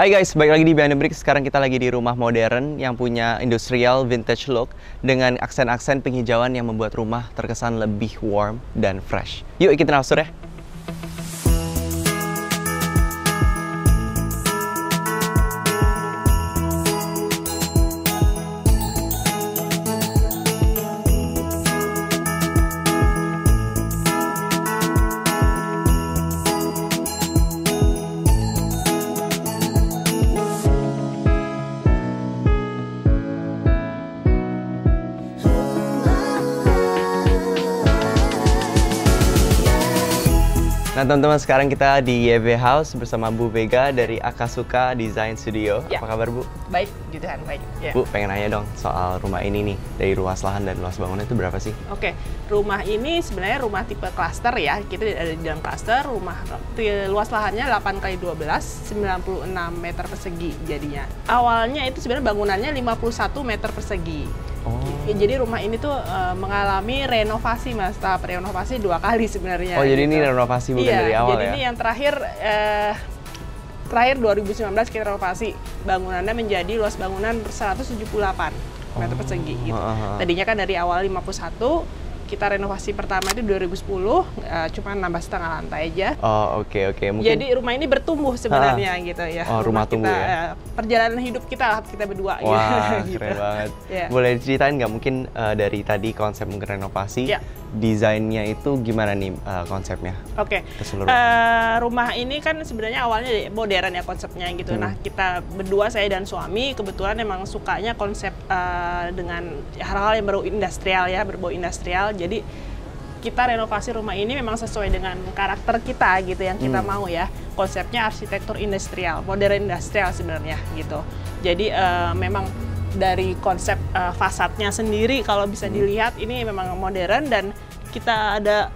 Hai guys, balik lagi di Behind the Brick. Sekarang kita lagi di rumah modern yang punya industrial vintage look dengan aksen-aksen penghijauan yang membuat rumah terkesan lebih warm dan fresh. Yuk ikutin Austur ya. Nah teman-teman, sekarang kita di YB House bersama Bu Vega dari Akasuka Design Studio. Ya. Apa kabar Bu? Baik, puji Tuhan, baik. Ya. Bu, pengen nanya dong soal rumah ini nih, dari luas lahan dan luas bangunan itu berapa sih? Oke, rumah ini sebenarnya rumah tipe cluster ya. Kita ada di dalam cluster, rumah luas lahannya 8x12, 96 meter persegi jadinya. Awalnya itu sebenarnya bangunannya 51 meter persegi. Oh. Ya, jadi rumah ini tuh mengalami renovasi Mas, tahap renovasi 2 kali sebenarnya. Oh, jadi gitu. ini renovasi bukan dari awal jadi ya? ini yang terakhir 2019 kita renovasi. Bangunannya menjadi luas bangunan 178 meter persegi gitu. Tadinya kan dari awal 51, kita renovasi pertama itu 2010, cuma nambah setengah lantai aja. Oh, oke. Mungkin... Jadi rumah ini bertumbuh sebenarnya gitu ya. Oh, rumah tumbuh kita, ya? Perjalanan hidup kita lah, kita berdua. Wah, gitu. keren banget. Yeah. Boleh diceritain nggak mungkin dari tadi konsep mungkin renovasi, desainnya itu gimana nih konsepnya? Oke, rumah ini kan sebenarnya awalnya modern ya konsepnya gitu. Nah, kita berdua, saya dan suami, kebetulan emang sukanya konsep dengan hal-hal yang berbau industrial ya, berbau industrial. Jadi kita renovasi rumah ini memang sesuai dengan karakter kita gitu yang kita mau ya. Konsepnya arsitektur industrial, modern industrial sebenarnya gitu. Jadi memang dari konsep fasadnya sendiri kalau bisa dilihat ini memang modern, dan kita ada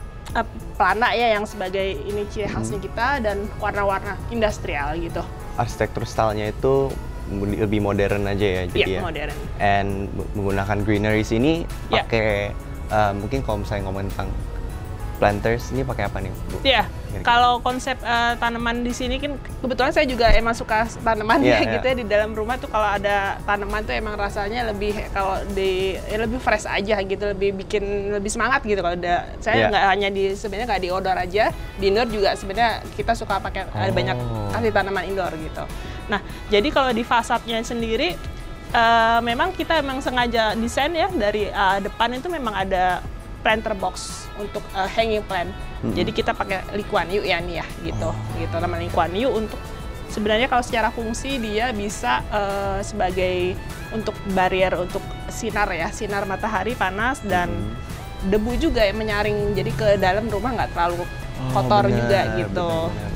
pelana ya yang sebagai ini ciri khasnya kita, dan warna-warna industrial gitu. Arsitektur stylenya itu lebih modern aja ya jadi ya? Modern. And menggunakan greenery ini pakai mungkin kalau misalnya ngomongin tentang planters, ini pakai apa nih Bu? Iya, kalau konsep tanaman di sini kan kebetulan saya juga emang suka tanamannya gitu ya. Di dalam rumah tuh kalau ada tanaman tuh emang rasanya lebih, kalau lebih fresh aja gitu, lebih semangat gitu. Kalau saya nggak hanya sebenarnya nggak di outdoor aja, di indoor juga sebenarnya kita suka pakai ada banyak kasih tanaman indoor gitu. Nah, jadi kalau di fasadnya sendiri memang kita sengaja desain ya, dari depan itu memang ada planter box untuk hanging plant. Jadi kita pakai Lee Kuan Yew ya nih ya gitu. Gitu namanya Lee Kuan Yew. Untuk sebenarnya kalau secara fungsi dia bisa sebagai untuk barrier untuk sinar ya, sinar matahari panas dan debu juga yang menyaring, jadi ke dalam rumah nggak terlalu kotor juga gitu. Benar.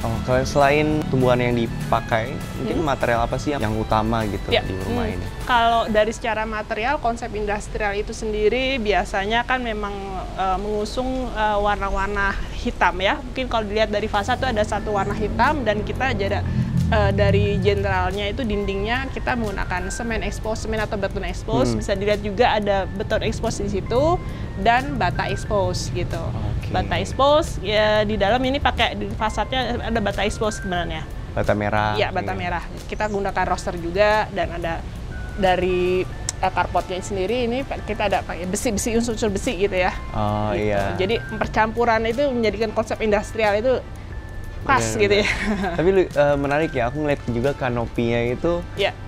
Oh, kalau selain tumbuhan yang dipakai, mungkin material apa sih yang utama gitu di rumah ini? Kalau dari secara material, konsep industrial itu sendiri biasanya kan memang mengusung warna-warna hitam ya. Mungkin kalau dilihat dari fasad itu ada satu warna hitam, dan kita ada dari generalnya itu dindingnya kita menggunakan semen expose, semen atau beton expose. Bisa dilihat juga ada beton expose di situ dan bata expose gitu. Bata expose ya, di dalam ini pakai di fasadnya ada bata expose sebenarnya. Bata merah. Iya, bata merah. Kita gunakan roster juga, dan ada dari carportnya sendiri ini kita ada pakai besi-besi, unsur-unsur besi gitu ya. Oh gitu. Iya. Jadi percampuran itu menjadikan konsep industrial itu pas gitu ya. Tapi menarik ya, aku ngeliat juga kanopinya itu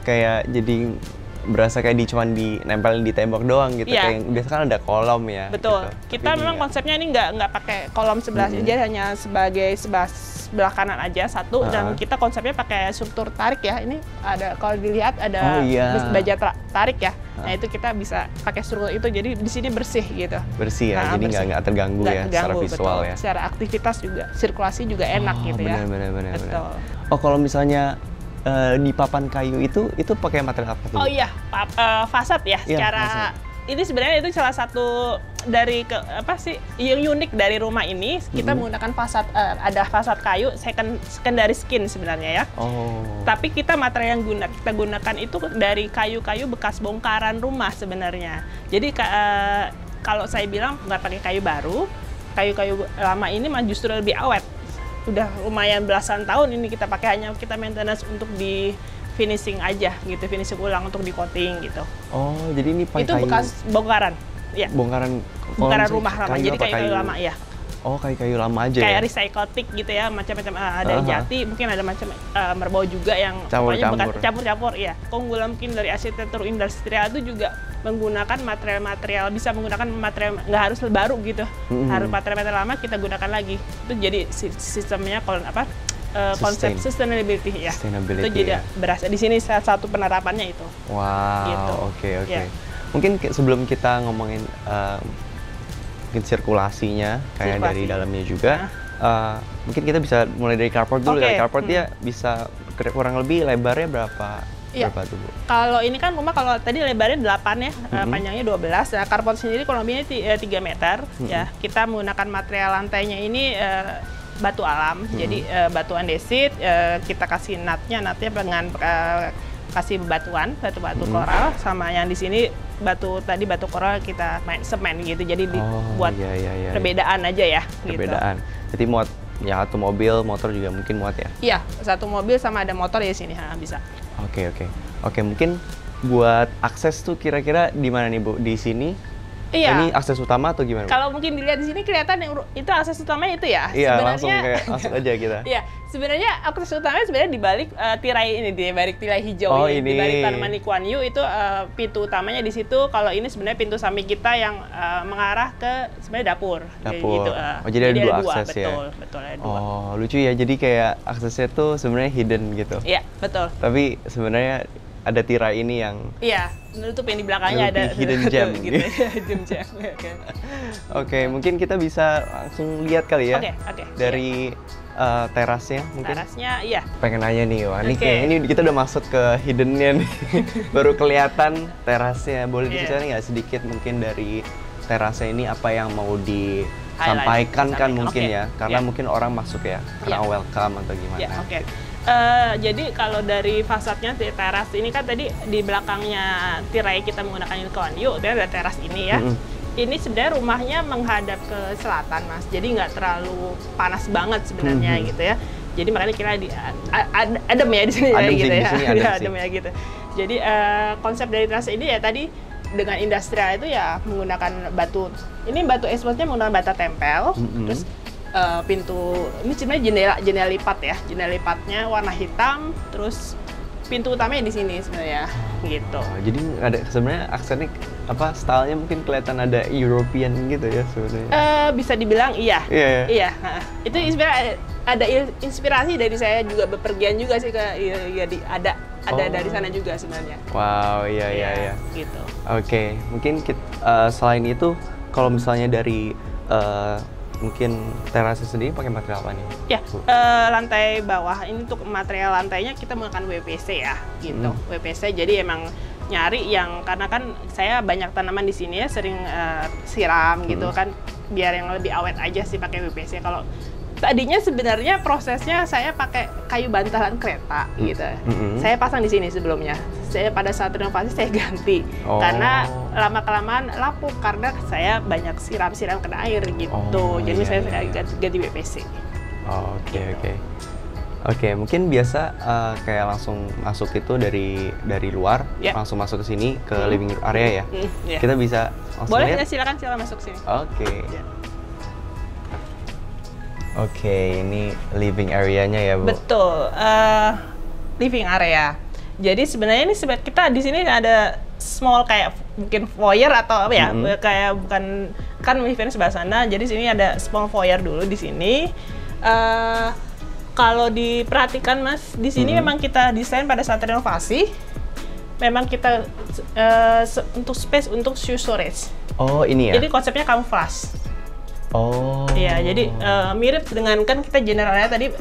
kayak jadi berasa kayak cuman nempelin di tembok doang gitu. Kayak biasa kan ada kolom ya. Betul. Gitu. Kita memang konsepnya ini nggak pakai kolom sebelah aja, hanya sebagai sebelah kanan aja satu, dan kita konsepnya pakai struktur tarik ya. Ini ada, kalau dilihat ada baja tarik ya. Nah itu kita bisa pakai struktur itu, jadi di sini bersih gitu. Bersih ya, jadi nggak terganggu ya secara visual ya. Secara aktivitas juga, sirkulasi juga enak gitu ya. Benar. Oh, kalau misalnya di papan kayu itu pakai material apa tuh? Oh iya, fasad ya. Secara ini sebenarnya itu salah satu dari yang unik dari rumah ini. Kita menggunakan fasad, ada fasad kayu secondary skin sebenarnya ya. Tapi kita material yang kita gunakan itu dari kayu-kayu bekas bongkaran rumah sebenarnya. Jadi kalau saya bilang nggak pakai kayu baru, kayu-kayu lama ini justru lebih awet. udah lumayan belasan tahun ini kita pakai, hanya kita maintenance untuk di finishing aja gitu, finishing ulang untuk di coating gitu. Oh, jadi ini pakai itu kayu. bekas bongkaran. Ya. Bongkaran Rumah lama. Jadi kayu lama ya. Oh, kayu lama aja. Kayak ya? recycling gitu ya, macam-macam ada jati, mungkin ada macam merbau juga yang campur-campur ya. Keunggulan mungkin dari arsitektur industrial itu juga menggunakan material-material, bisa menggunakan material nggak harus baru gitu. Harus material lama kita gunakan lagi. Itu jadi sistemnya konsep sustainability ya. Itu jadi berasa di sini salah satu penerapannya itu. Wow. Gitu. Oke. Ya. Mungkin sebelum kita ngomongin mungkin sirkulasinya kayak dari dalamnya juga, mungkin kita bisa mulai dari carport dulu. Ya. Carport dia bisa kurang lebih lebarnya berapa tuh, Bu? Kalau ini kan rumah, kalau tadi lebarnya 8 ya, panjangnya 12. Nah, carport sendiri kurang lebihnya 3 meter ya. Kita menggunakan material lantainya ini batu alam, jadi batu andesit, kita kasih natnya dengan kasih batu koral, sama yang di sini batu koral kita main semen gitu, jadi buat perbedaan aja ya. Perbedaan. Gitu. Jadi muat ya, satu mobil, motor juga mungkin muat ya? Iya, satu mobil sama ada motor ya sini bisa. Oke, mungkin buat akses tuh kira-kira di mana nih, Bu? Di sini? Iya. Ini akses utama atau gimana? Kalau mungkin dilihat di sini kelihatan yang itu akses utamanya itu ya. Iya, langsung kayak masuk aja kita. Iya, sebenarnya akses utamanya sebenarnya di balik tirai ini, di balik tirai hijau ini. Di balik tanaman Lee Kuan Yew itu pintu utamanya di situ. Kalau ini sebenarnya pintu samping kita yang mengarah ke sebenarnya dapur. Gitu. Jadi ada dua akses ya. Betul, ada dua. Oh, lucu ya. Jadi kayak aksesnya tuh sebenarnya hidden gitu. Iya, betul. Tapi sebenarnya ada tirai ini yang menutup yang di belakangnya ada hidden gem gitu. Hidden gem. Oke, mungkin kita bisa langsung lihat kali ya. Oke. Dari terasnya mungkin. Terasnya iya. Pengen nanya nih, wah ini kayak ini kita udah masuk ke hiddennya nih. Baru kelihatan terasnya. Boleh diceritain nggak sedikit mungkin dari terasnya ini apa yang mau disampaikan kan mungkin ya? Karena mungkin orang masuk ya, karena welcome atau gimana. Jadi kalau dari fasadnya di teras ini kan tadi di belakangnya tirai kita menggunakan Lee Kuan Yew, ada teras ini ya. Ini sebenarnya rumahnya menghadap ke selatan, Mas. Jadi nggak terlalu panas banget sebenarnya gitu ya. Jadi makanya kira adem ya di sini gitu ya. Adem ya gitu. Jadi konsep dari teras ini ya tadi dengan industrial itu ya menggunakan batu. Ini batu exposnya menggunakan bata tempel. Terus pintu ini sebenarnya jendela lipat ya, jendela lipatnya warna hitam, terus pintu utamanya di sini sebenarnya gitu. Jadi ada sebenarnya aksennya stylenya mungkin kelihatan ada European gitu ya sebenarnya. Bisa dibilang iya. Iya. Itu ada inspirasi dari saya juga bepergian juga sih ke ada dari sana juga sebenarnya. Wow, iya. Gitu. Oke, mungkin selain itu kalau misalnya dari mungkin terasnya sendiri pakai material apa nih? Ya, lantai bawah ini untuk material lantainya kita menggunakan WPC ya, gitu. WPC jadi emang nyari yang karena kan saya banyak tanaman di sini ya sering siram gitu kan, biar yang lebih awet aja sih pakai WPC. Kalau tadinya sebenarnya prosesnya saya pakai kayu bantalan kereta gitu. Saya pasang di sini sebelumnya. Saya pada saat renovasi saya ganti karena lama-kelamaan lapuk karena saya banyak siram-siram kena air gitu. Jadi saya ganti WPC. Oke, mungkin biasa kayak langsung masuk itu dari luar, langsung masuk ke sini ke living area ya. Kita bisa langsung boleh lihat? silakan masuk sini. Oke, ini living area-nya ya, Bu? Betul, living area. Jadi sebenarnya ini kita di sini ada small kayak mungkin foyer atau apa ya, kayak bukan kan living sebelah sana. Jadi sini ada small foyer dulu di sini. Kalau diperhatikan Mas, di sini memang kita desain pada saat renovasi. Memang kita untuk space untuk shoe storage. Oh, ini ya. Jadi konsepnya camouflage. Iya, jadi mirip dengan kan kita generalnya tadi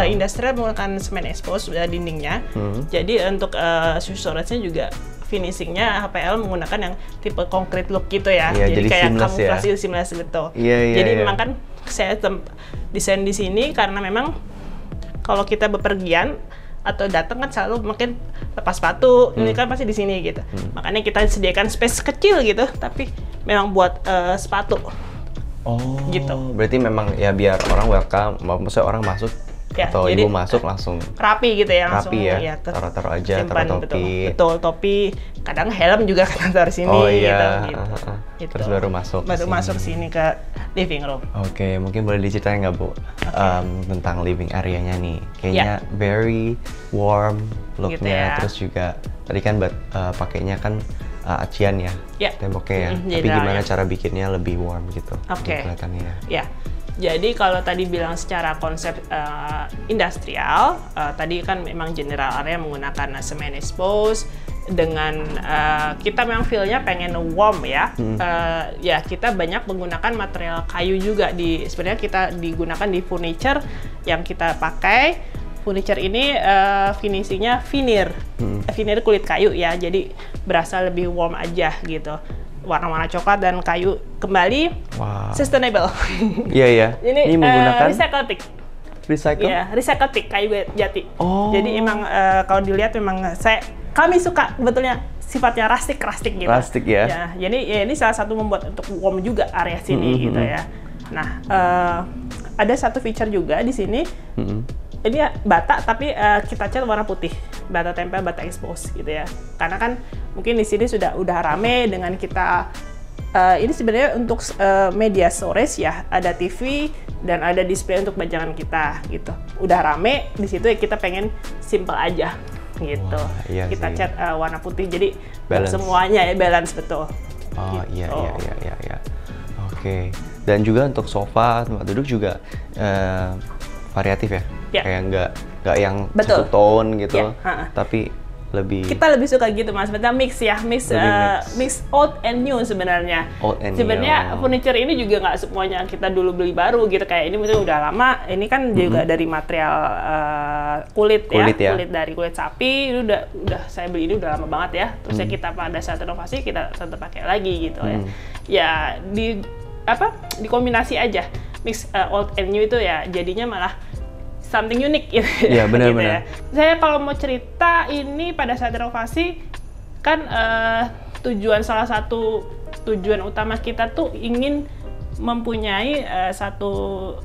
industrial menggunakan semen expose dindingnya. Jadi untuk shoe storage-nya juga finishingnya HPL menggunakan yang tipe concrete look gitu ya. Jadi kayak kamuflase seamless gitu. Jadi memang kan saya desain di sini karena memang kalau kita bepergian atau datang kan selalu mungkin lepas sepatu, ini kan pasti di sini gitu. Makanya kita sediakan space kecil gitu, tapi memang buat sepatu. Oh, gitu. Berarti memang ya biar orang welcome, maksudnya orang masuk Ya, atau jadi ibu masuk langsung rapi gitu ya, langsung rapi ya, ya taruh-taruh aja, simpan, taruh topi. betul, topi, kadang helm juga kan taruh sini Oh iya, gitu. Terus baru masuk sini ke living room. Oke, mungkin boleh diceritain nggak Bu tentang living area-nya nih? Kayaknya very warm look-nya, Gitu ya. terus juga tadi kan pakainya kan acian ya, temboknya ya. Tapi gimana cara bikinnya lebih warm gitu? Oke. Kelihatannya. Ya. Jadi kalau tadi bilang secara konsep industrial, tadi kan memang general area menggunakan semen expose dengan kita memang feel-nya pengen warm ya. Ya kita banyak menggunakan material kayu juga sebenarnya kita digunakan di furniture yang kita pakai. Furniture ini finishingnya veneer kulit kayu ya, jadi berasa lebih warm aja gitu. Warna-warna coklat dan kayu kembali sustainable. Iya ya. Ini menggunakan recycle? Iya, recycle teak kayu jati. Oh. Jadi emang kalau dilihat memang kami suka betulnya sifatnya rustic gitu. Rustic ya. Ya, jadi ya ini salah satu membuat untuk warm juga area sini gitu ya. Nah, ada satu feature juga di sini. Ini ya bata tapi kita cat warna putih, bata tempel, bata expose gitu ya. Karena kan mungkin di sini udah rame dengan kita ini sebenarnya untuk media storage ya, ada TV dan ada display untuk bajangan kita gitu. Udah rame di situ ya, kita pengen simple aja gitu. Wah, iya kita sih. cat warna putih jadi Balance. semuanya ya balance betul. Oh gitu. iya. Oke. Dan juga untuk sofa, tempat duduk juga variatif ya? Kayak nggak yang Betul. satu tone gitu, Ya, tapi kita lebih suka gitu Mas, betul mix old and new sebenarnya. Sebenarnya furniture ini juga nggak semuanya kita dulu beli baru gitu, kayak ini mungkin udah lama. Ini kan juga dari material kulit ya, kulit dari kulit sapi. Ini udah saya beli ini udah lama banget ya. Terus ya kita pada saat renovasi kita tetap pakai lagi gitu ya. Ya dikombinasi aja mix old and new itu ya jadinya malah something unik gitu. Iya benar. Gitu ya. Saya kalau mau cerita ini pada saat renovasi kan salah satu tujuan utama kita tuh ingin mempunyai satu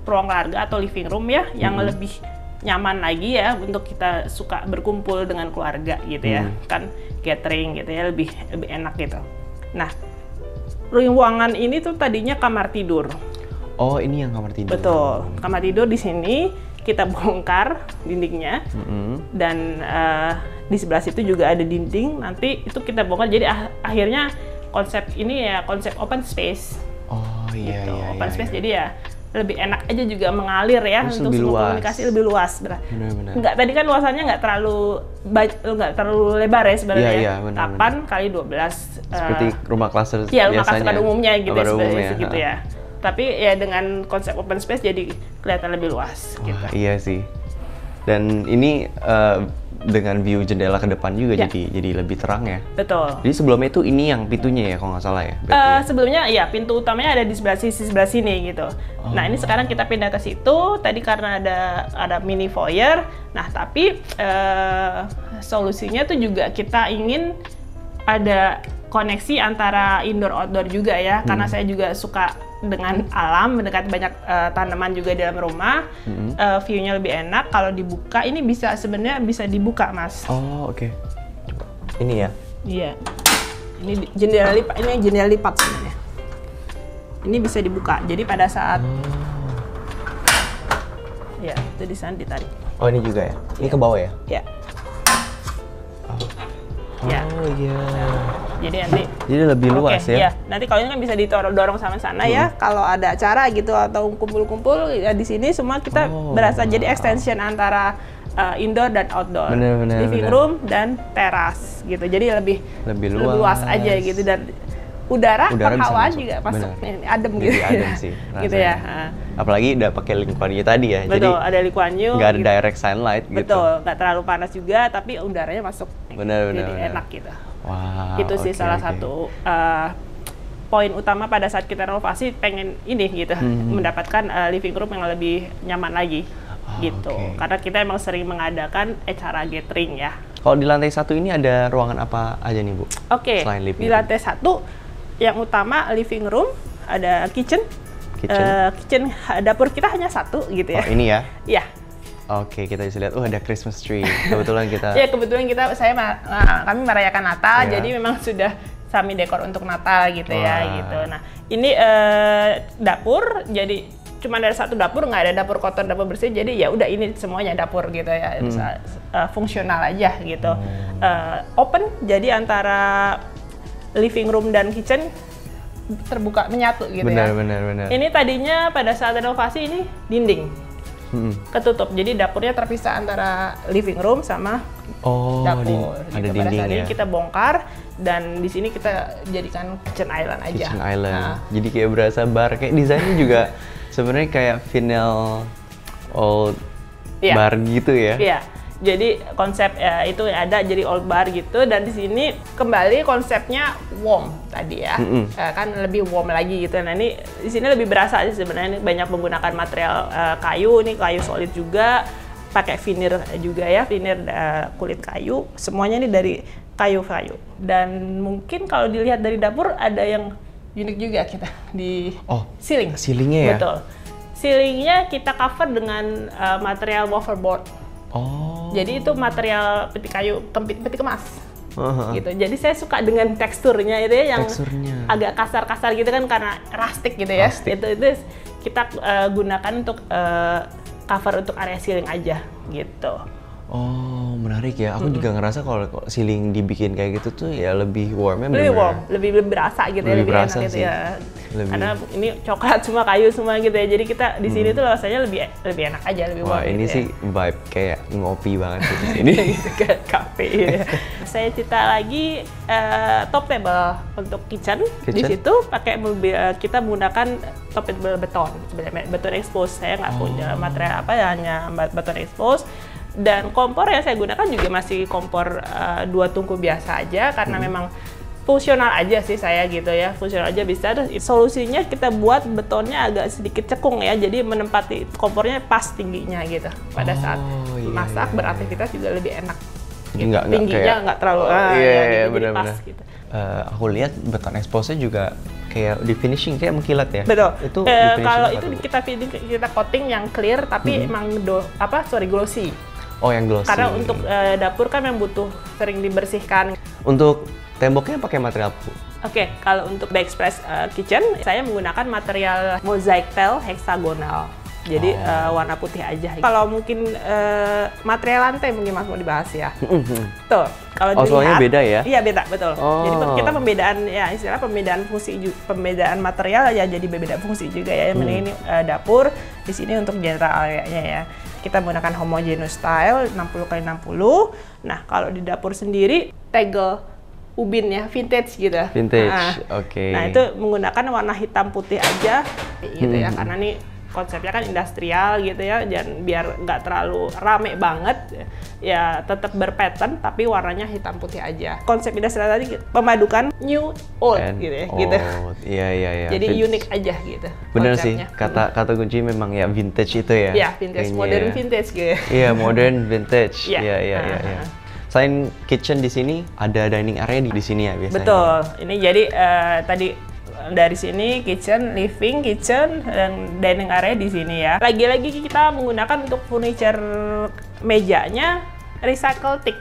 ruang keluarga atau living room ya yang lebih nyaman lagi ya untuk kita suka berkumpul dengan keluarga gitu ya. Kan gathering gitu ya lebih enak gitu. Nah, ruangan ini tuh tadinya kamar tidur. Oh, ini yang kamar tidur. Betul. Kamar tidur di sini kita bongkar dindingnya dan di sebelah situ juga ada dinding. Nanti itu kita bongkar. Jadi akhirnya konsep ini ya konsep open space. Oh iya. Gitu. Open space jadi ya lebih enak aja juga mengalir ya. Terus untuk semua komunikasi lebih luas. Benar. Enggak, tadi kan luasannya nggak terlalu lebar ya sebenarnya. Iya, 8 kali 12. Seperti rumah klaster ya, rumah biasanya. klaster pada umumnya gitu pada ya, umumnya, gitu ya. Tapi ya dengan konsep open space jadi kelihatan lebih luas. Wah, gitu. iya sih. Dan ini dengan view jendela ke depan juga jadi lebih terang ya. Betul. Jadi sebelumnya itu ini yang pintunya ya kalau nggak salah ya. Sebelumnya ya pintu utamanya ada di sebelah sini gitu. Nah ini sekarang kita pindah ke situ. Tadi karena ada mini foyer. Nah tapi solusinya tuh juga kita ingin ada koneksi antara indoor outdoor juga ya. Karena saya juga suka dengan alam, mendekati banyak tanaman juga di dalam rumah, view-nya lebih enak. Kalau dibuka, ini sebenarnya bisa dibuka, Mas. Oh, oke. Ini ya? Iya. Ini jendela lipat sebenarnya. Ini bisa dibuka. Jadi pada saat ya, itu di sana ditarik. Oh, ini juga ya? Ini ke bawah ya? Ya. Oh iya. Jadi lebih luas ya? Iya. Nanti kalau ini kan bisa didorong sama sana ya. Kalau ada acara gitu atau kumpul-kumpul ya di sini semua kita berasa jadi extension antara indoor dan outdoor. Living room dan teras gitu. Jadi lebih luas aja gitu dan udara hawaan juga masuk adem gitu. Jadi adem sih. Gitu ya. Apalagi udah pakai Lee Kuan Yew tadi ya. Betul, jadi ada Lee Kuan Yew. Nggak ada direct sunlight gitu. Betul, nggak terlalu panas juga tapi udaranya masuk. Benar. Jadi enak gitu. Wow. Itu sih salah satu poin utama pada saat kita renovasi, pengen ini gitu, mendapatkan living room yang lebih nyaman lagi gitu. Karena kita emang sering mengadakan acara gathering ya. Kalau di lantai 1 ini ada ruangan apa aja nih Bu? Oke, di lantai 1 yang utama living room, ada kitchen kitchen? Dapur kita hanya satu gitu ya. Oh, ini ya? Iya. Oke, kita bisa lihat. Ada Christmas tree. Kebetulan kita. Iya, kebetulan kami merayakan Natal, jadi memang sudah kami dekor untuk Natal gitu ya, gitu. Nah, ini dapur, jadi cuma ada satu dapur, nggak ada dapur kotor, dapur bersih. Jadi ya udah ini semuanya dapur gitu ya, fungsional aja gitu. Open, jadi antara living room dan kitchen terbuka menyatu gitu ya. Benar. Ini tadinya pada saat renovasi ini dinding ketutup, jadi dapurnya terpisah antara living room sama dapur. Ada gitu. dinding Pada saat ya. ini kita bongkar dan di sini kita jadikan kitchen island aja. Kitchen island. Jadi kayak berasa bar, kayak desainnya juga sebenarnya kayak vinyl old bar gitu ya. Iya. Jadi konsep itu ada jadi old bar gitu, dan di sini kembali konsepnya warm tadi ya, kan lebih warm lagi gitu. Nah ini di sini lebih berasa aja sebenarnya, banyak menggunakan material kayu, ini kayu solid juga, pakai veneer juga ya, veneer kulit kayu, semuanya ini dari kayu-kayu. Dan mungkin kalau dilihat dari dapur ada yang unik juga kita di ceiling. Ceilingnya ya? Betul. Ceilingnya kita cover dengan material waferboard. Jadi itu material peti kayu, peti kemas, gitu. Jadi saya suka dengan teksturnya itu ya, yang agak kasar-kasar gitu kan, karena rustic gitu ya. Itu kita gunakan untuk cover untuk area ceiling aja, gitu. Oh, menarik ya. Aku juga ngerasa kalau ceiling dibikin kayak gitu tuh ya lebih warm-nya. Lebih warm, lebih berasa gitu ya, lebih berasa enak gitu sih. ya. Karena ini coklat semua, kayu semua gitu ya. Jadi kita di sini tuh rasanya lebih enak aja, lebih warm. Wah, ini gitu sih vibe kayak ngopi banget sih di sini. Gitu kayak kafe. Ya. Saya cerita lagi top table untuk kitchen. Di situ pakai kita menggunakan top table beton. Sebenarnya beton expose. Saya nggak punya material apa, hanya beton expose. Dan kompor yang saya gunakan juga masih kompor 2 tungku biasa aja, karena memang fungsional aja sih saya gitu ya, fungsional aja bisa. Terus solusinya kita buat betonnya agak sedikit cekung ya, jadi menempati kompornya pas tingginya gitu. Pada saat masak beraktivitas juga lebih enak. Gitu. Tingginya nggak terlalu benar-benar. Gitu. Aku lihat beton expose-nya juga kayak di finishing kayak mengkilat ya. Betul. Itu kalau itu kita coating yang clear, tapi emang glossy. Oh, yang glossy. Karena untuk dapur kan yang butuh sering dibersihkan. Untuk temboknya pakai material apa? Oke, kalau untuk Backsplash Kitchen, saya menggunakan material mosaic tile hexagonal. Jadi warna putih aja. Kalau mungkin material lantai mungkin Mas mau dibahas ya. Tuh, kalau dilihat. Soalnya beda ya? Iya, beda, betul. Jadi kita pembedaan ya, istilah pembedaan fungsi, pembedaan material ya, jadi beda fungsi juga ya. Ini dapur, di sini untuk general area-nya ya. Kita menggunakan homogeneous style 60x60. Nah, kalau di dapur sendiri tegel ubin ya, vintage gitu. Vintage, oke. Nah, itu menggunakan warna hitam putih aja gitu ya, karena nih konsepnya kan industrial gitu ya, dan biar nggak terlalu rame banget ya, tetap berpattern tapi warnanya hitam putih aja. Konsep industrial tadi memadukan new old gitu ya, gitu. Iya. Jadi unik aja gitu. Bener konsepnya. sih, kata kunci memang ya vintage itu ya. Iya, vintage, modern vintage gitu. Iya, modern vintage. Iya. Selain kitchen di sini ada dining area di sini ya biasanya. Betul. Ini jadi tadi dari sini kitchen, living, kitchen, dan dining area di sini ya. Lagi-lagi kita menggunakan untuk furniture mejanya recycle teak.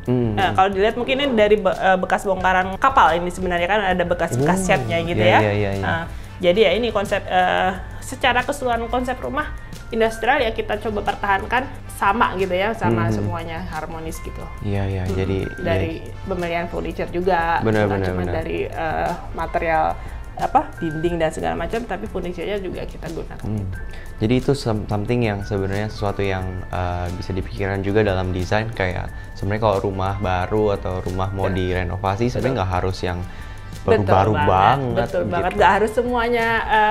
Nah, kalau dilihat mungkin ini dari bekas bongkaran kapal, ini sebenarnya kan ada bekas-bekas catnya gitu ya. Nah, jadi ya ini konsep secara keseluruhan konsep rumah industrial ya, kita coba pertahankan sama gitu ya, sama semuanya harmonis gitu. Iya, jadi dari pemilihan furniture juga, bukan cuma dari material dinding dan segala macam, tapi furniture-nya juga kita gunakan. Jadi itu something yang sebenarnya sesuatu yang bisa dipikirkan juga dalam desain, kayak sebenarnya kalau rumah baru atau rumah mau direnovasi sebenarnya nggak harus yang baru-baru banget. Betul banget, nggak harus semuanya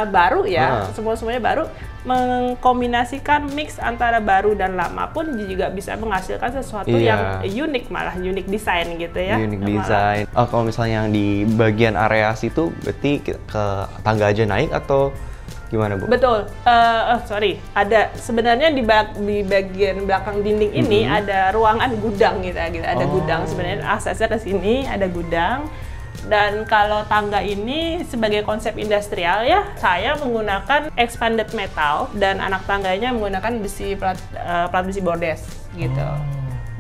baru ya, semuanya baru. Mengkombinasikan mix antara baru dan lama pun juga bisa menghasilkan sesuatu yang unik, malah unik desain gitu ya. Unik desain. Kalau misalnya yang di bagian area situ berarti ke tangga aja naik atau gimana, Bu? Betul. Ada sebenarnya di bagian belakang dinding ini ada ruangan gudang gitu. Ada gudang, sebenarnya aksesnya ke sini ada gudang. Dan kalau tangga ini sebagai konsep industrial ya, saya menggunakan expanded metal dan anak tangganya menggunakan plat besi bordes gitu.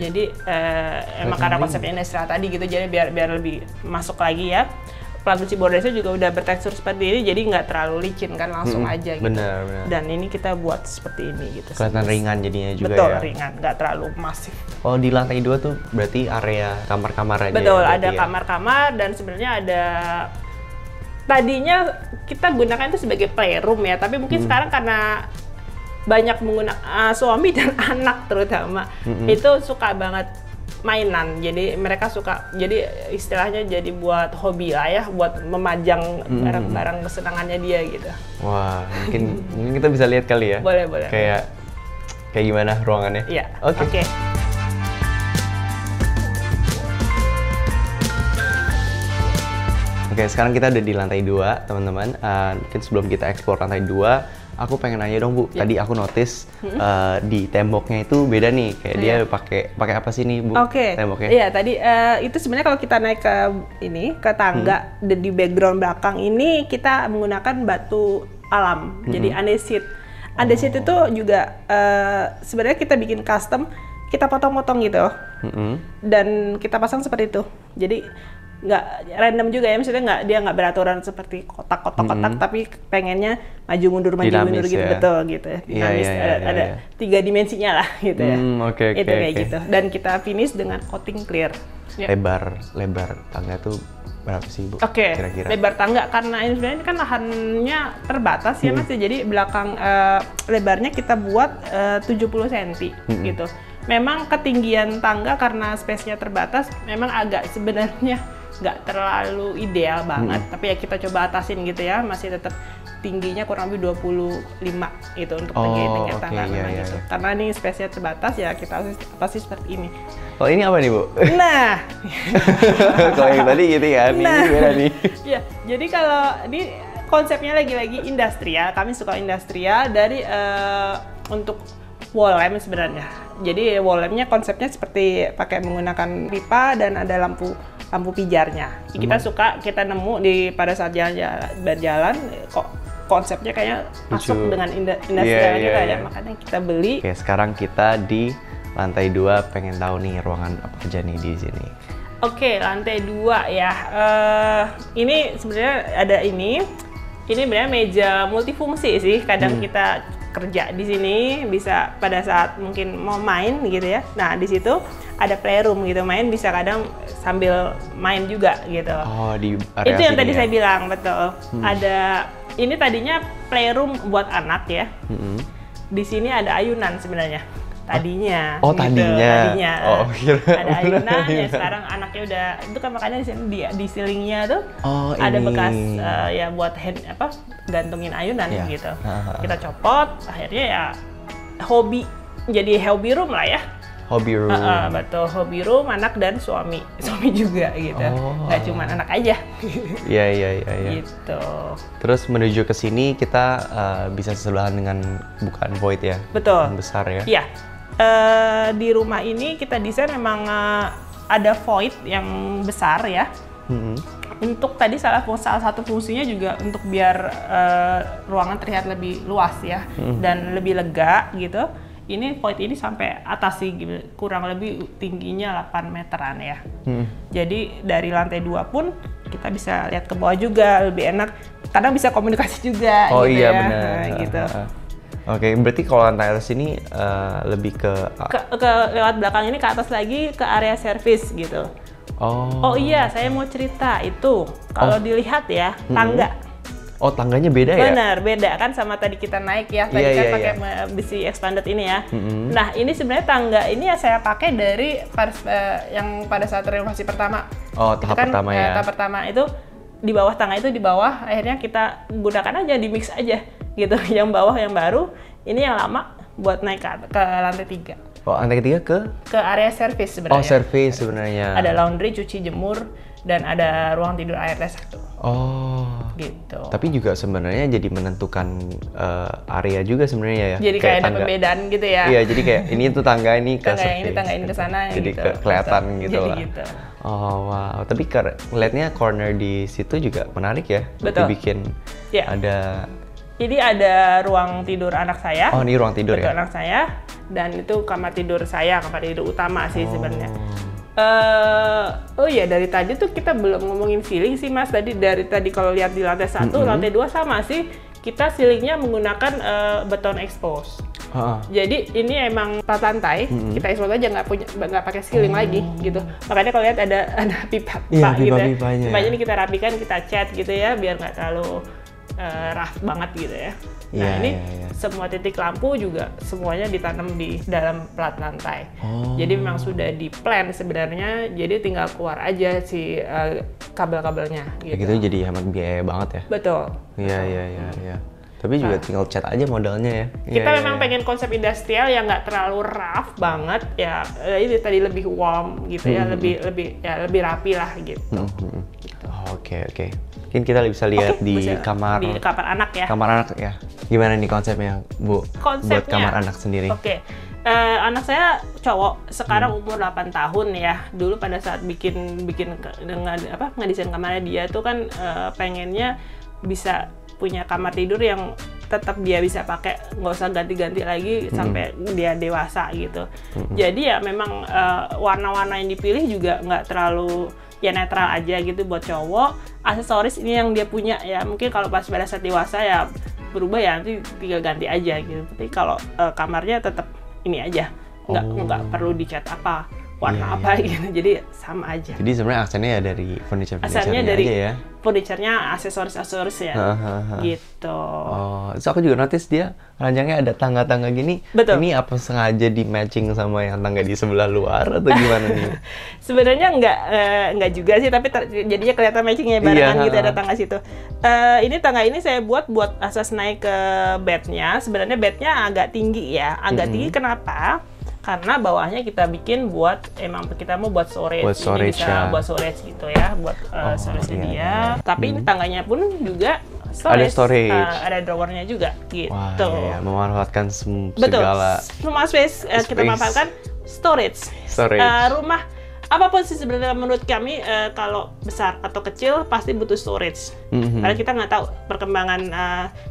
Jadi emang karena konsepnya industrial tadi gitu, jadi biar lebih masuk lagi ya. Plat besi bordesnya juga udah bertekstur seperti ini, jadi nggak terlalu licin kan, langsung aja gitu. Benar. Dan ini kita buat seperti ini gitu. Kelihatan ringan jadinya juga. Betul, ya. ringan, nggak terlalu masif. Oh, di lantai 2 tuh berarti area kamar-kamar aja. Betul, ya, ada kamar-kamar dan sebenarnya ada. Tadinya kita gunakan itu sebagai playroom ya, tapi mungkin sekarang karena banyak menggunakan suami dan anak terutama itu suka banget mainan, jadi mereka suka, jadi istilahnya jadi buat hobi lah ya, buat memajang barang-barang kesenangannya dia gitu. Wah, mungkin kita bisa lihat kali ya. Boleh. Kayak gimana ruangannya? Iya. Oke. Oke, sekarang kita ada di lantai 2, teman-teman. Mungkin sebelum kita explore lantai 2, aku pengen nanya dong Bu, tadi aku notice di temboknya itu beda nih, kayak dia pakai apa sih nih Bu? Temboknya? Iya, tadi itu sebenarnya kalau kita naik ke tangga di background belakang ini kita menggunakan batu alam, jadi andesit. Andesit itu juga sebenarnya kita bikin custom, kita potong-potong gitu, dan kita pasang seperti itu. Jadi nggak random juga ya, maksudnya dia nggak beraturan seperti kotak-kotak, tapi pengennya maju mundur gitu, ya? Betul gitu. Dinamis, ada 3 dimensinya lah gitu ya. Oke. Kayak gitu. Dan kita finish dengan coating clear. Lebar tangga tuh berapa sih Bu? Kira-kira? Lebar tangga karena ini sebenarnya kan lahannya terbatas ya Mas, jadi belakang lebarnya kita buat 70 cm gitu. Memang ketinggian tangga karena space-nya terbatas memang agak sebenarnya nggak terlalu ideal banget, tapi ya kita coba atasin gitu ya, masih tetap tingginya kurang lebih 25 gitu untuk tinggi tangga memang gitu. Karena ini space-nya terbatas ya kita atasi seperti ini. Oh, ini apa nih Bu? Nah, kalau yang tadi gitu kan, ini beda nih. Ya, jadi kalau ini konsepnya lagi-lagi industrial, kami suka industrial dari untuk wall lamp sebenarnya. Jadi wall lampnya konsepnya seperti pakai menggunakan pipa dan ada lampu pijarnya. Kita suka, kita nemu pada saat berjalan kok konsepnya kayaknya masuk dengan industrial kita ya, makanya kita beli. Oke, sekarang kita di lantai 2, pengen tahu nih ruangan apa aja nih di sini. Oke, lantai 2 ya. Ini sebenarnya ada ini sebenarnya meja multifungsi sih. Kadang kita kerja di sini bisa pada saat mungkin mau main gitu ya. Nah, di situ ada playroom gitu, main bisa kadang sambil main juga gitu. Oh, di area itu yang tadi ya? saya bilang, betul. Ada ini tadinya playroom buat anak ya. Di sini ada ayunan sebenarnya. Tadinya. Oh, gitu. tadinya. Oh, ada ayunan ya, sekarang anaknya udah itu kan, makanya di sini di ceilingnya tuh ada bekas ya buat gantungin ayunan gitu. Kita copot, akhirnya ya jadi hobby room lah ya. Hobby room. Betul, hobby room anak dan suami juga gitu. Nggak cuma anak aja. Iya. Gitu. Terus menuju ke sini kita bisa sebelahan dengan bukaan void ya. Betul. Yang besar ya. Iya. Di rumah ini kita desain memang ada void yang besar ya. Untuk tadi salah satu fungsinya juga untuk biar ruangan terlihat lebih luas ya dan lebih lega gitu. Ini void ini sampai atas sih, kurang lebih tingginya 8 meteran ya. Jadi dari lantai 2 pun kita bisa lihat ke bawah juga, lebih enak. Kadang bisa komunikasi juga gitu iya, ya. Benar. Gitu. Oke, berarti kalau lantai atas ini lebih ke lewat belakang ini ke atas lagi ke area service gitu. Oh iya, saya mau cerita itu. Kalau dilihat ya, tangga. Oh, tangganya beda ya? Benar, beda kan sama tadi kita naik ya. Tadi kan pakai besi expanded ini ya. Nah, ini sebenarnya tangga ini ya saya pakai dari yang pada saat renovasi pertama. Oh, tahap pertama ya. Tahap pertama itu di bawah tangga itu di bawah, akhirnya kita gunakan aja, di mix aja gitu. Yang bawah yang baru, ini yang lama buat naik ke lantai 3. Oh, lantai 3 ke area service sebenarnya. Oh, service sebenarnya. Ada laundry, cuci, jemur, dan ada ruang tidur ART 1. Oh, gitu. Tapi juga sebenarnya jadi menentukan area juga sebenarnya ya. Jadi kayak ada pembedaan gitu ya. Iya, jadi kayak ini tuh tangga ini ke tangga ini, tangga ini ke sana jadi gitu. kelihatan gitu jadi lah. Gitu. Oh wow, tapi ngeliatnya corner di situ juga menarik ya. Betul. Dibikin ada. Jadi ada ruang tidur anak saya. Oh, ini ruang tidur ya? Anak saya. Dan itu kamar tidur saya, kamar tidur utama sih sebenarnya. Oh iya, dari tadi tuh kita belum ngomongin ceiling sih Mas. Dari tadi kalau lihat di lantai 1, lantai 2 sama sih. Kita ceilingnya menggunakan beton expose. Jadi ini emang plat lantai, kita expose aja, nggak pakai ceiling lagi gitu. Makanya kalau lihat ada pipa gitu ya. Pipanya ini kita rapikan, kita cat gitu ya, biar nggak terlalu rough banget gitu ya. Nah ini semua titik lampu juga semuanya ditanam di dalam plat lantai. Jadi memang sudah di plan sebenarnya, jadi tinggal keluar aja si kabel-kabelnya. Gitu jadi hemat biaya banget ya. Betul. Iya. Tapi juga tinggal cat aja modalnya ya. Kita memang pengen konsep industrial yang nggak terlalu rough banget ya. Ini tadi lebih warm gitu ya, lebih rapi lah gitu. Oke. Mungkin kita bisa lihat di kamar anak ya. Kamar anak ya. Gimana nih konsepnya, Bu? Konsepnya, buat kamar anak sendiri. Oke. Anak saya cowok, sekarang umur 8 tahun ya. Dulu pada saat bikin dengan ngedesain kamarnya dia tuh kan pengennya bisa punya kamar tidur yang tetap dia bisa pakai, nggak usah ganti-ganti lagi sampai dia dewasa gitu. Jadi ya memang warna-warna yang dipilih juga nggak terlalu ya netral aja gitu buat cowok. Aksesoris ini yang dia punya ya, mungkin kalau pas pada saat dewasa ya berubah ya, nanti tinggal ganti aja gitu. Tapi kalau kamarnya tetap ini aja, nggak perlu dicat apa warna apa gitu, jadi sama aja. Jadi sebenarnya aksennya ya dari furniture aja ya. Furniture-nya aksesoris ya, gitu. So aku juga notice dia ranjangnya ada tangga-tangga gini. Betul. Ini apa sengaja di matching sama yang tangga di sebelah luar atau gimana nih? Sebenarnya nggak juga sih, tapi jadinya kelihatan matchingnya barengan gitu, ada tangga situ. Ini tangga ini saya buat asas naik ke bednya. Sebenarnya bednya agak tinggi ya, tinggi kenapa? Karena bawahnya kita bikin kita mau buat storage, ini bisa buat storage gitu ya, buat storage dia. Tapi ini tangganya pun juga storage. Ada drawernya juga gitu. Wah, memanfaatkan segala semua space kita manfaatkan storage. Rumah apapun sih sebenarnya menurut kami kalau besar atau kecil pasti butuh storage. Karena kita nggak tahu perkembangan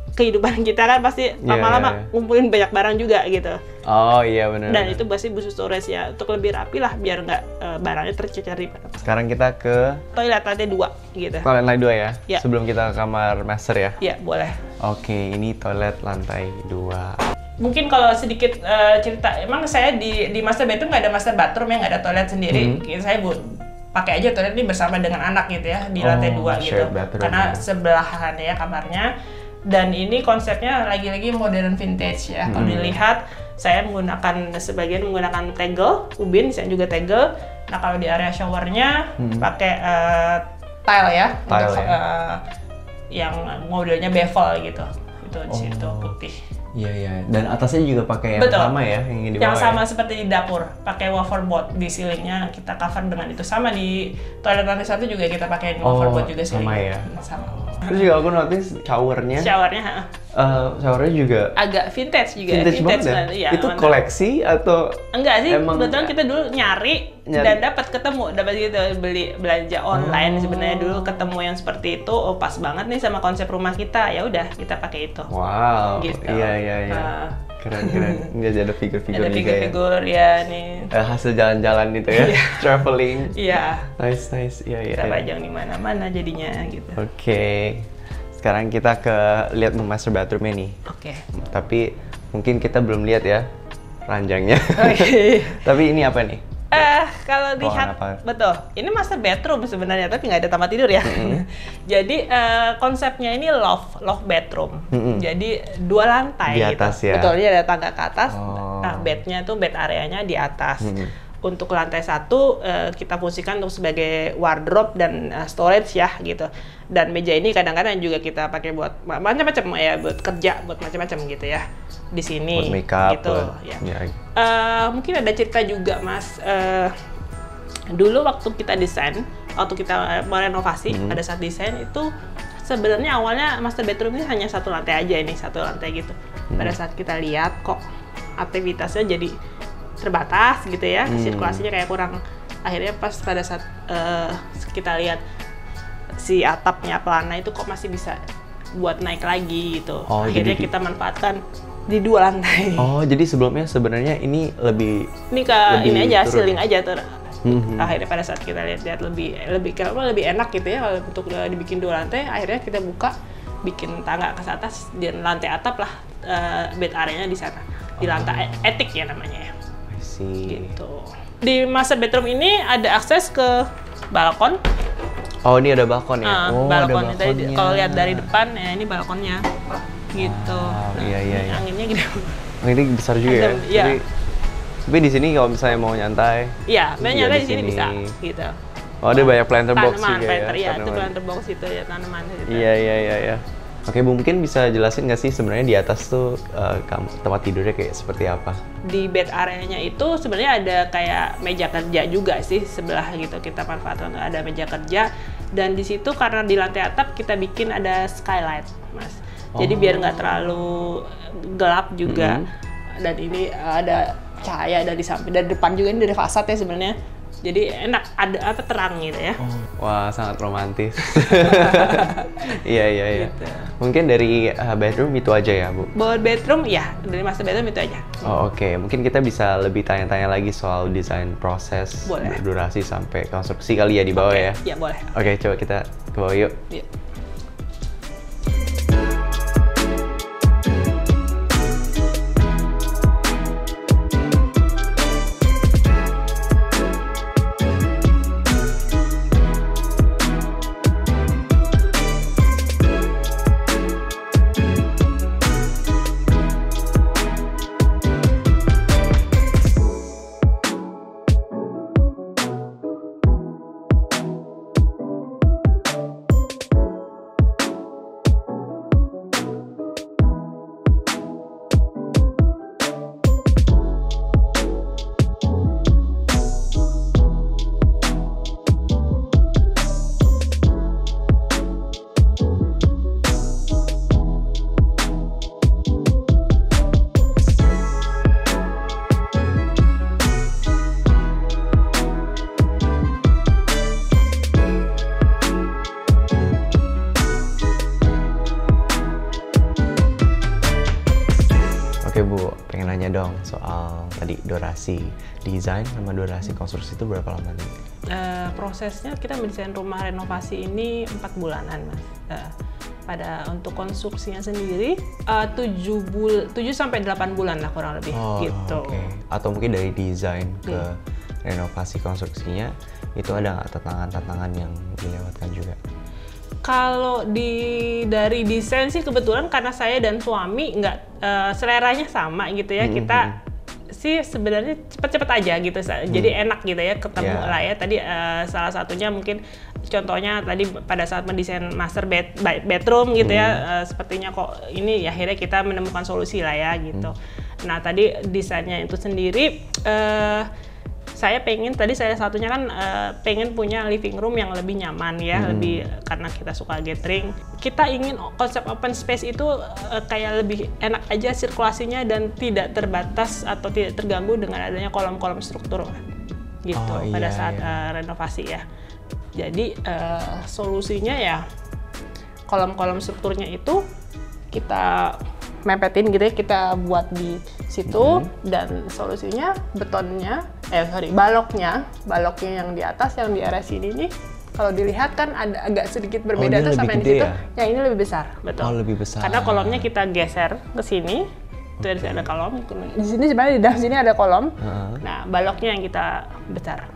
kehidupan kita kan pasti lama-lama ngumpulin banyak barang juga gitu. Oh iya benar. Dan itu pasti butuh storage ya, untuk lebih rapi lah biar nggak barangnya tercecer. Sekarang kita ke toilet lantai 2 gitu. Toilet lantai 2 ya? Sebelum kita ke kamar master ya? Iya, boleh. Oke, ini toilet lantai 2. Mungkin kalau sedikit cerita, emang saya di master bedroom nggak ada master bathroom ya, nggak ada toilet sendiri. Saya pakai aja toilet ini bersama dengan anak gitu ya, di lantai 2 gitu. Karena sebelahan ya kamarnya. Dan ini konsepnya lagi-lagi modern vintage ya. Kalau dilihat, saya sebagian menggunakan tegel, ubin, saya juga tegel. Nah kalau di area showernya pakai tile ya, untuk yang modelnya bevel gitu. Itu di situ putih. Iya. Dan atasnya juga pakai yang sama ya, yang sama seperti di dapur, pakai waterboard di ceilingnya kita cover dengan itu. Sama di toilet lantai 1 juga kita pakai waterboard juga ceiling. Sama ya. Sama. Terus juga aku notice showernya juga agak vintage juga. Vintage banget ya? Iya, itu koleksi atau enggak sih? Kebetulan kita dulu nyari dan dapat gitu, beli belanja online. Sebenarnya dulu ketemu yang seperti itu, pas banget nih sama konsep rumah kita. Ya udah kita pakai itu. Wow. Gitu. Iya. Keren. Nggak ada figur-figur juga ya. Ada figur-figur ya nih. Hasil jalan-jalan itu ya, traveling. Iya. Nice. Iya. Kita pajang di mana-mana jadinya gitu. Oke. Sekarang kita lihat master bathroom-nya nih. Oke. Tapi mungkin kita belum lihat ya ranjangnya. Tapi ini apa nih? Kalau lihat, betul. Ini master bedroom sebenarnya, tapi nggak ada kamar tidur ya. Jadi konsepnya ini loft bedroom. Jadi 2 lantai di atas gitu. Ya? Betul, dia ada tangga ke atas. Nah, bednya tuh bed areanya di atas. Untuk lantai 1 kita fungsikan untuk sebagai wardrobe dan storage ya gitu. Dan meja ini kadang-kadang juga kita pakai buat macam-macam ya, buat kerja, buat macam-macam gitu ya. Di sini buat make up, gitu ya. Mungkin ada cerita juga Mas. Dulu waktu kita desain, waktu kita mau renovasi, pada saat desain itu sebenarnya awalnya master bedroom ini hanya satu lantai aja, ini satu lantai gitu. Pada saat kita lihat kok aktivitasnya jadi terbatas gitu ya, sirkulasinya kayak kurang. Akhirnya pas pada saat kita lihat si atapnya pelana itu kok masih bisa buat naik lagi gitu. Akhirnya kita manfaatkan di 2 lantai. Oh, jadi sebelumnya sebenarnya ini lebih ini aja ceiling aja tuh. Akhirnya pada saat kita lihat lebih enak gitu ya kalau untuk dibikin 2 lantai. Akhirnya kita buka, bikin tangga ke atas dan lantai atap lah bed area-nya di sana, di lantai etik ya namanya ya. Gitu. Di master bedroom ini ada akses ke balkon. Oh, ini ada balkon ya? Balkon. Kalau lihat dari depan ya ini balkonnya. Gitu. Iya. Anginnya gede. Ini besar juga ya? Tapi di sini kalau misalnya mau nyantai. Iya, nyantai di sini bisa gitu. Oh, ada banyak planter box juga ya? Iya, itu planter box itu ya, tanaman gitu. Iya. Oke, Bu, mungkin bisa jelasin nggak sih sebenarnya di atas tuh tempat tidurnya kayak seperti apa? Di bed area-nya itu sebenarnya ada kayak meja kerja juga sih sebelah gitu, kita manfaatkan ada meja kerja, dan di situ karena di lantai atap kita bikin ada skylight, Mas. Jadi biar nggak terlalu gelap juga, dan ini ada cahaya dari samping, dari depan juga, ini dari fasad ya sebenarnya. Jadi enak, ada terang gitu ya. Wah, sangat romantis. Iya. Gitu. Mungkin dari bedroom itu aja ya, Bu? Buat bedroom, ya. Dari master bedroom itu aja. Oke. Mungkin kita bisa lebih tanya-tanya lagi soal desain proses, durasi sampai konstruksi kali ya di bawah ya? Iya, boleh. Oke, coba kita ke bawah yuk. Iya. Oke Bu, pengen nanya dong soal tadi durasi desain sama durasi konstruksi itu berapa lama nih? Prosesnya kita mendesain rumah renovasi ini 4 bulanan, Mas. Pada untuk konstruksinya sendiri 7 sampai 8 bulan lah kurang lebih gitu. Okay. Atau mungkin dari desain ke renovasi konstruksinya itu ada nggak tantangan-tantangan yang dilewatkan juga? Kalau dari desain sih kebetulan karena saya dan suami nggak seleranya sama gitu ya, kita sih sebenarnya cepet-cepet aja gitu, jadi enak gitu ya ketemu lah ya. Tadi salah satunya mungkin contohnya tadi pada saat mendesain master bedroom gitu ya, sepertinya kok ini ya akhirnya kita menemukan solusi lah ya gitu. Nah tadi desainnya itu sendiri saya pengen tadi salah satunya kan pengen punya living room yang lebih nyaman ya, lebih karena kita suka gathering. Kita ingin konsep open space itu kayak lebih enak aja sirkulasinya dan tidak terbatas atau tidak terganggu dengan adanya kolom-kolom struktur gitu pada saat renovasi ya. Jadi solusinya ya kolom-kolom strukturnya itu kita mepetin gitu ya, kita buat di situ dan solusinya baloknya yang di atas, yang di area sini nih kalau dilihat kan ada agak sedikit berbeda tuh sama yang di situ. Yang ini lebih besar, betul. Lebih besar. Karena kolomnya kita geser ke sini. Itu ada kolom. Di sini sebenarnya di dalam sini ada kolom. Nah, baloknya yang kita besar.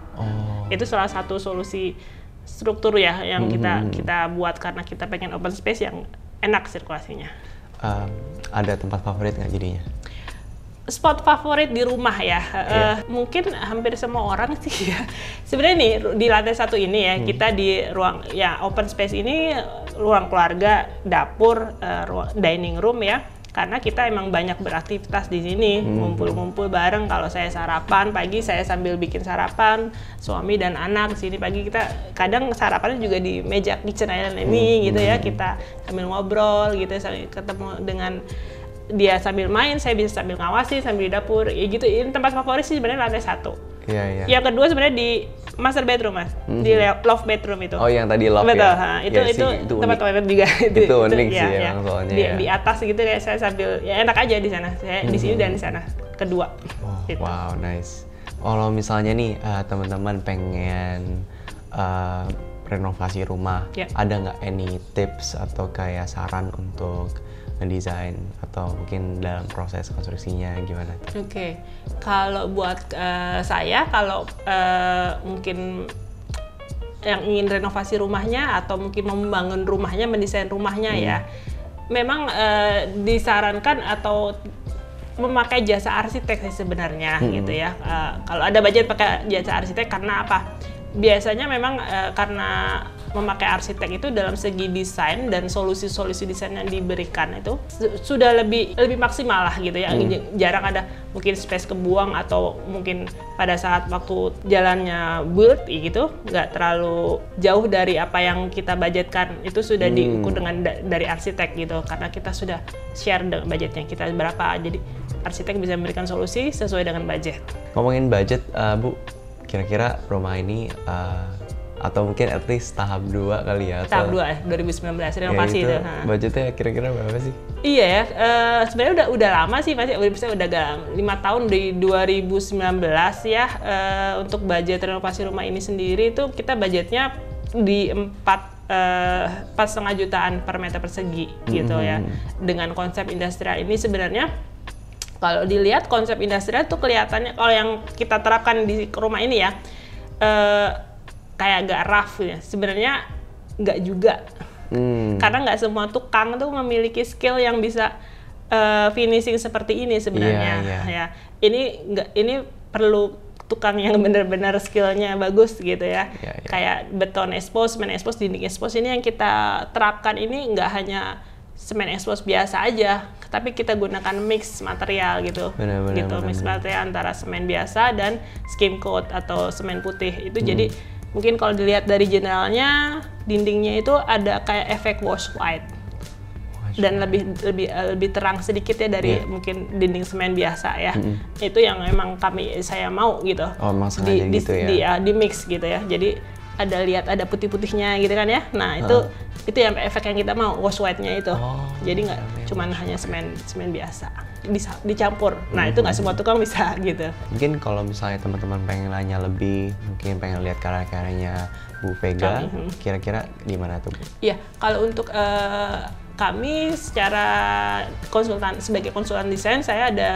Itu salah satu solusi struktur ya yang kita buat karena kita pengen open space yang enak sirkulasinya. Ada tempat favorit nggak jadinya? Spot favorit di rumah ya, mungkin hampir semua orang sih ya. Sebenarnya nih di lantai 1 ini ya, kita di ruang ya open space ini, ruang keluarga, dapur, dining room ya. karena kita emang banyak beraktivitas di sini, ngumpul-ngumpul bareng. Kalau saya sarapan pagi, saya sambil bikin sarapan, suami dan anak. Sini pagi kita kadang sarapannya juga di meja kitchen island ini gitu ya, kita sambil ngobrol gitu, sambil ketemu dengan dia sambil main, saya bisa sambil ngawasi, sambil di dapur, ya gitu. Ini tempat favorit sih sebenarnya lantai 1. Iya. Yang kedua sebenarnya di master bedroom, Mas, di love bedroom itu. Oh, yang tadi love. Betul, ya? itu tempat toilet juga. Itu unik sih emang soalnya. Di atas gitu ya, saya sambil ya enak aja di sana. Saya di sini dan di sana kedua. Gitu. Wow, nice. Kalau misalnya nih teman-teman pengen renovasi rumah, ada nggak any tips atau kayak saran untuk ngedesain atau mungkin dalam proses konstruksinya gimana? Oke. Kalau buat saya, kalau mungkin yang ingin renovasi rumahnya atau mungkin mau membangun rumahnya, mendesain rumahnya ya, memang disarankan atau memakai jasa arsitek sih sebenarnya gitu ya. Kalau ada budget pakai jasa arsitek, karena apa? Biasanya memang karena memakai arsitek itu dalam segi desain dan solusi-solusi desain yang diberikan itu sudah lebih maksimal lah gitu ya. Jarang ada mungkin space kebuang, atau mungkin pada saat waktu jalannya build gitu nggak terlalu jauh dari apa yang kita budgetkan, itu sudah diukur dengan dari arsitek gitu, karena kita sudah share dengan budgetnya kita berapa, jadi arsitek bisa memberikan solusi sesuai dengan budget. Ngomongin budget, Bu, kira-kira rumah ini atau mungkin at least tahap 2 kali ya? Tahap 2 ya, 2019 renovasi ya, itu. Budgetnya kira-kira berapa sih? Iya ya, sebenarnya udah lama sih, pasti udah 5 tahun di 2019 ya. Untuk budget renovasi rumah ini sendiri itu kita budgetnya di 4,5 jutaan per meter persegi gitu ya. Dengan konsep industrial ini sebenarnya kalau dilihat konsep industrial tuh kelihatannya, kalau yang kita terapkan di rumah ini ya, kayak agak rough ya. Sebenarnya nggak juga, karena nggak semua tukang tuh memiliki skill yang bisa finishing seperti ini sebenarnya. Ya, ini perlu tukang yang benar-benar skillnya bagus gitu ya. Kayak beton expose, semen expose, dinding expose, ini yang kita terapkan ini nggak hanya semen expose biasa aja, tapi kita gunakan mix material gitu. Mix material antara semen biasa dan skim coat atau semen putih itu. Jadi mungkin kalau dilihat dari generalnya, dindingnya itu ada kayak efek wash white dan lebih terang sedikit ya dari mungkin dinding semen biasa ya. Itu yang emang saya mau gitu. Di mix gitu ya. Jadi ada putih-putihnya gitu kan ya. Nah, itu yang efek yang kita mau, wash white-nya itu. Jadi nggak cuman hanya semen biasa dicampur. Nah, itu nggak semua tukang bisa gitu. Mungkin kalau misalnya teman-teman pengen nanya lebih, mungkin pengen lihat karya-karyanya Bu Vega, kira-kira di mana tuh, Bu? Iya, kalau untuk kami secara sebagai konsultan desain, saya ada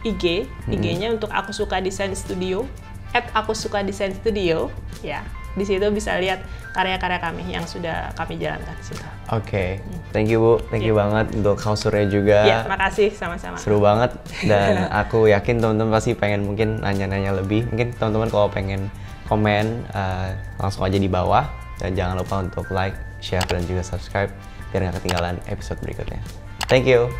IG-nya untuk Aku Suka Desain Studio, @akusukadesainstudio ya. Di situ bisa lihat karya-karya kami yang sudah kami jalankan di situ. Oke. Thank you, Bu. Thank you banget untuk kausurnya juga. Iya, makasih, sama-sama. Seru banget, dan aku yakin teman-teman pasti pengen mungkin nanya-nanya lebih. Mungkin teman-teman kalau pengen komen langsung aja di bawah, dan jangan lupa untuk like, share, dan juga subscribe biar nggak ketinggalan episode berikutnya. Thank you.